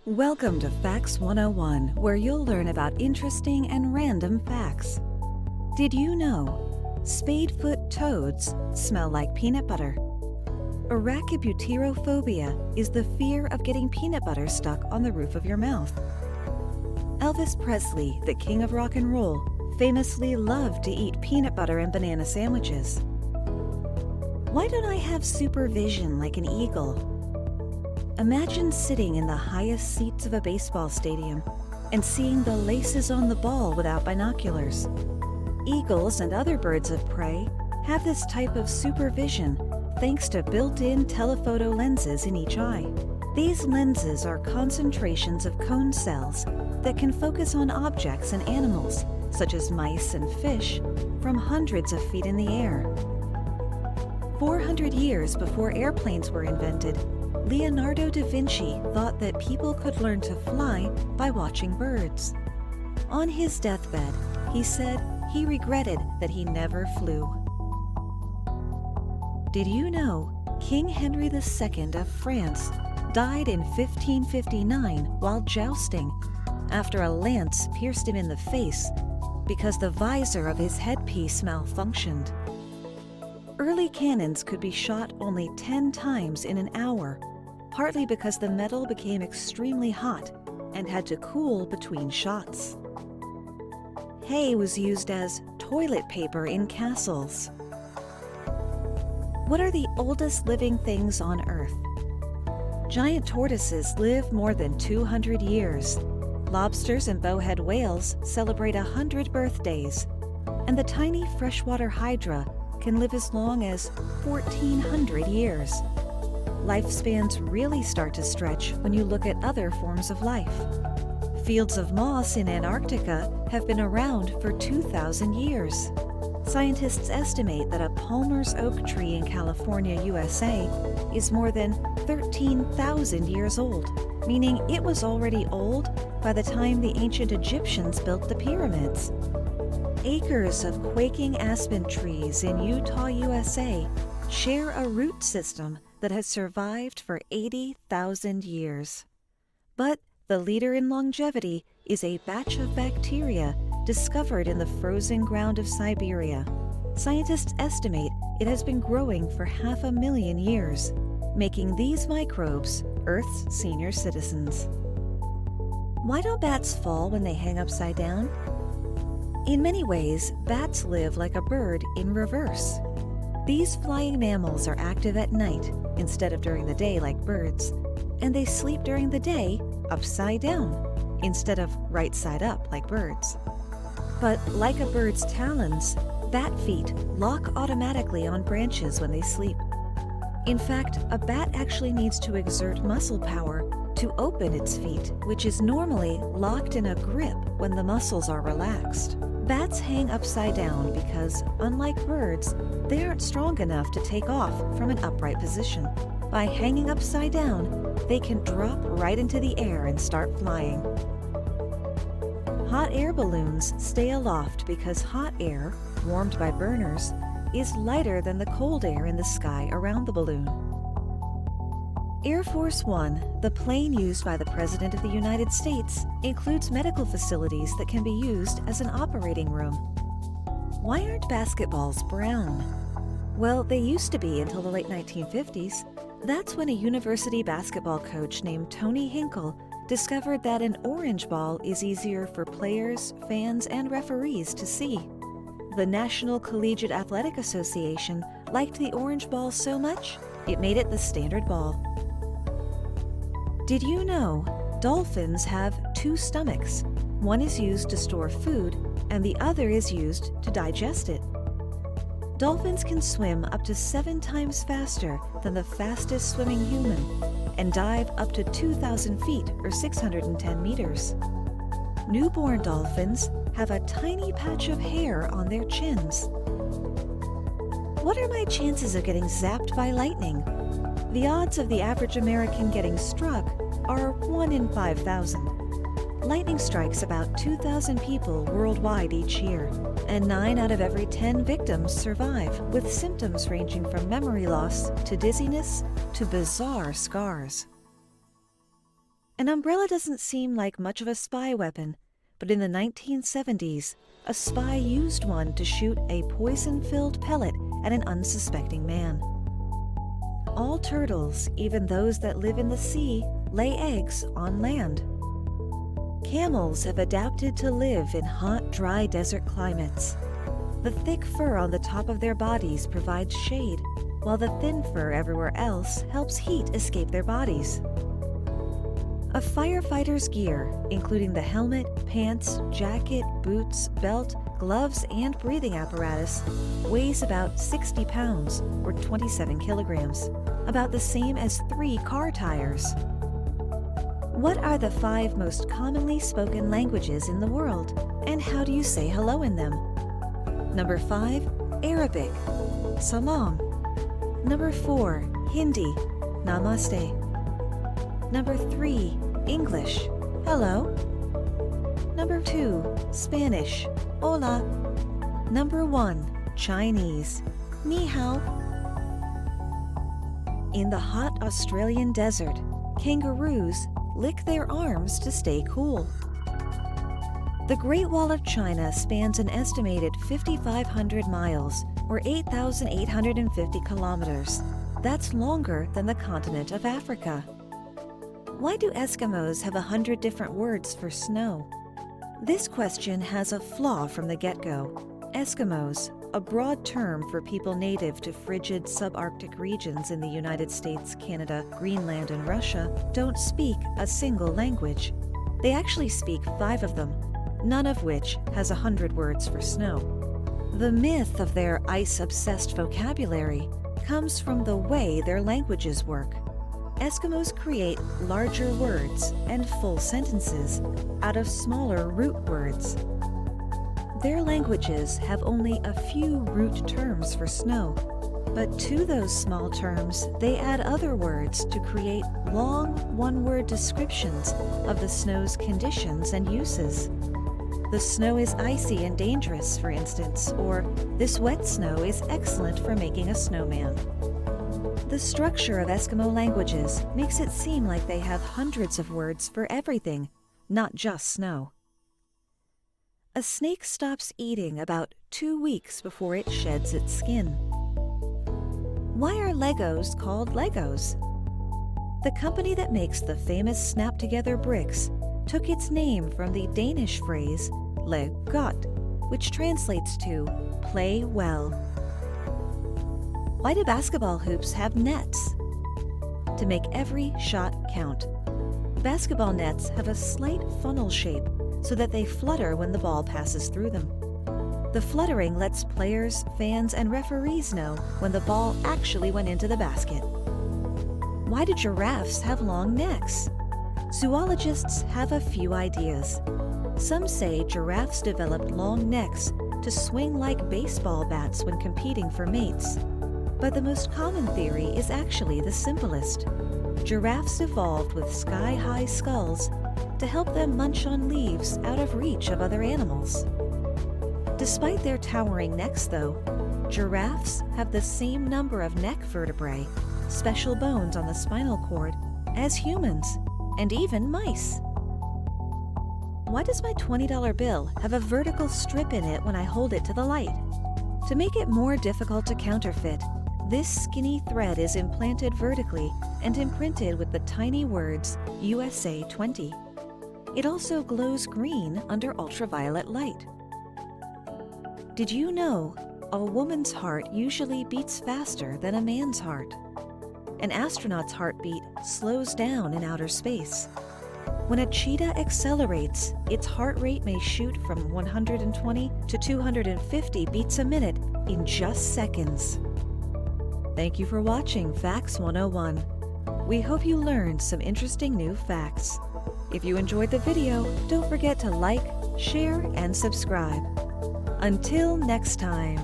Welcome to Facts 101, where you'll learn about interesting and random facts. Did you know spadefoot toads smell like peanut butter? Arachibutyrophobia is the fear of getting peanut butter stuck on the roof of your mouth. Elvis Presley, the king of rock and roll, famously loved to eat peanut butter and banana sandwiches. Why don't I have supervision like an eagle? Imagine sitting in the highest seats of a baseball stadium and seeing the laces on the ball without binoculars. Eagles and other birds of prey have this type of supervision thanks to built-in telephoto lenses in each eye. These lenses are concentrations of cone cells that can focus on objects and animals, such as mice and fish, from hundreds of feet in the air. 400 years before airplanes were invented, Leonardo da Vinci thought that people could learn to fly by watching birds. On his deathbed, he said he regretted that he never flew. Did you know King Henry II of France died in 1559 while jousting after a lance pierced him in the face because the visor of his headpiece malfunctioned? Early cannons could be shot only 10 times in an hour, partly because the metal became extremely hot and had to cool between shots. Hay was used as toilet paper in castles. What are the oldest living things on Earth? Giant tortoises live more than 200 years. Lobsters and bowhead whales celebrate 100 birthdays. And the tiny freshwater hydra can live as long as 1,400 years. Lifespans really start to stretch when you look at other forms of life. Fields of moss in Antarctica have been around for 2,000 years. Scientists estimate that a Palmer's oak tree in California, USA, is more than 13,000 years old, meaning it was already old by the time the ancient Egyptians built the pyramids. Acres of quaking aspen trees in Utah, USA, share a root system that has survived for 80,000 years. But the leader in longevity is a batch of bacteria discovered in the frozen ground of Siberia. Scientists estimate it has been growing for 500,000 years, making these microbes Earth's senior citizens. Why don't bats fall when they hang upside down? In many ways, bats live like a bird in reverse. These flying mammals are active at night instead of during the day like birds, and they sleep during the day upside down instead of right side up like birds. But like a bird's talons, bat feet lock automatically on branches when they sleep. In fact, a bat actually needs to exert muscle power to open its feet, which is normally locked in a grip when the muscles are relaxed. Bats hang upside down because, unlike birds, they aren't strong enough to take off from an upright position. By hanging upside down, they can drop right into the air and start flying. Hot air balloons stay aloft because hot air, warmed by burners, is lighter than the cold air in the sky around the balloon. Air Force One, the plane used by the President of the United States, includes medical facilities that can be used as an operating room. Why aren't basketballs brown? Well, they used to be until the late 1950s. That's when a university basketball coach named Tony Hinkle discovered that an orange ball is easier for players, fans, and referees to see. The National Collegiate Athletic Association liked the orange ball so much, it made it the standard ball. Did you know dolphins have 2 stomachs? One is used to store food, and the other is used to digest it. Dolphins can swim up to 7 times faster than the fastest swimming human and dive up to 2,000 feet or 610 meters. Newborn dolphins have a tiny patch of hair on their chins. What are my chances of getting zapped by lightning? The odds of the average American getting struck are 1 in 5,000. Lightning strikes about 2,000 people worldwide each year, and 9 out of every 10 victims survive, with symptoms ranging from memory loss to dizziness to bizarre scars. An umbrella doesn't seem like much of a spy weapon, but in the 1970s, a spy used one to shoot a poison-filled pellet at an unsuspecting man. All turtles, even those that live in the sea, lay eggs on land. Camels have adapted to live in hot, dry desert climates. The thick fur on the top of their bodies provides shade, while the thin fur everywhere else helps heat escape their bodies. A firefighter's gear, including the helmet, pants, jacket, boots, belt, gloves, and breathing apparatus, weighs about 60 pounds, or 27 kilograms, about the same as 3 car tires. What are the 5 most commonly spoken languages in the world, and how do you say hello in them? Number 5, Arabic, Salam. Number 4, Hindi, Namaste. Number 3, English, hello. Number 2, Spanish, hola. Number 1, Chinese, ni hao. In the hot Australian desert, kangaroos lick their arms to stay cool. The Great Wall of China spans an estimated 5,500 miles, or 8,850 kilometers. That's longer than the continent of Africa. Why do Eskimos have 100 different words for snow? This question has a flaw from the get-go. Eskimos, a broad term for people native to frigid subarctic regions in the United States, Canada, Greenland, and Russia, don't speak a single language. They actually speak 5 of them, none of which has 100 words for snow. The myth of their ice-obsessed vocabulary comes from the way their languages work. Eskimos create larger words and full sentences out of smaller root words. Their languages have only a few root terms for snow, but to those small terms, they add other words to create long, one-word descriptions of the snow's conditions and uses. The snow is icy and dangerous, for instance, or this wet snow is excellent for making a snowman. The structure of Eskimo languages makes it seem like they have hundreds of words for everything, not just snow. A snake stops eating about 2 weeks before it sheds its skin. Why are Legos called Legos? The company that makes the famous snap-together bricks took its name from the Danish phrase "læg godt," which translates to "play well." Why do basketball hoops have nets? To make every shot count. Basketball nets have a slight funnel shape so that they flutter when the ball passes through them. The fluttering lets players, fans, and referees know when the ball actually went into the basket. Why do giraffes have long necks? Zoologists have a few ideas. Some say giraffes developed long necks to swing like baseball bats when competing for mates. But the most common theory is actually the simplest. Giraffes evolved with sky-high skulls to help them munch on leaves out of reach of other animals. Despite their towering necks, though, giraffes have the same number of neck vertebrae, special bones on the spinal cord, as humans, and even mice. Why does my $20 bill have a vertical strip in it when I hold it to the light? To make it more difficult to counterfeit, this skinny thread is implanted vertically and imprinted with the tiny words USA 20. It also glows green under ultraviolet light. Did you know a woman's heart usually beats faster than a man's heart? An astronaut's heartbeat slows down in outer space. When a cheetah accelerates, its heart rate may shoot from 120 to 250 beats a minute in just seconds. Thank you for watching Facts 101. We hope you learned some interesting new facts. If you enjoyed the video, don't forget to like, share, and subscribe. Until next time.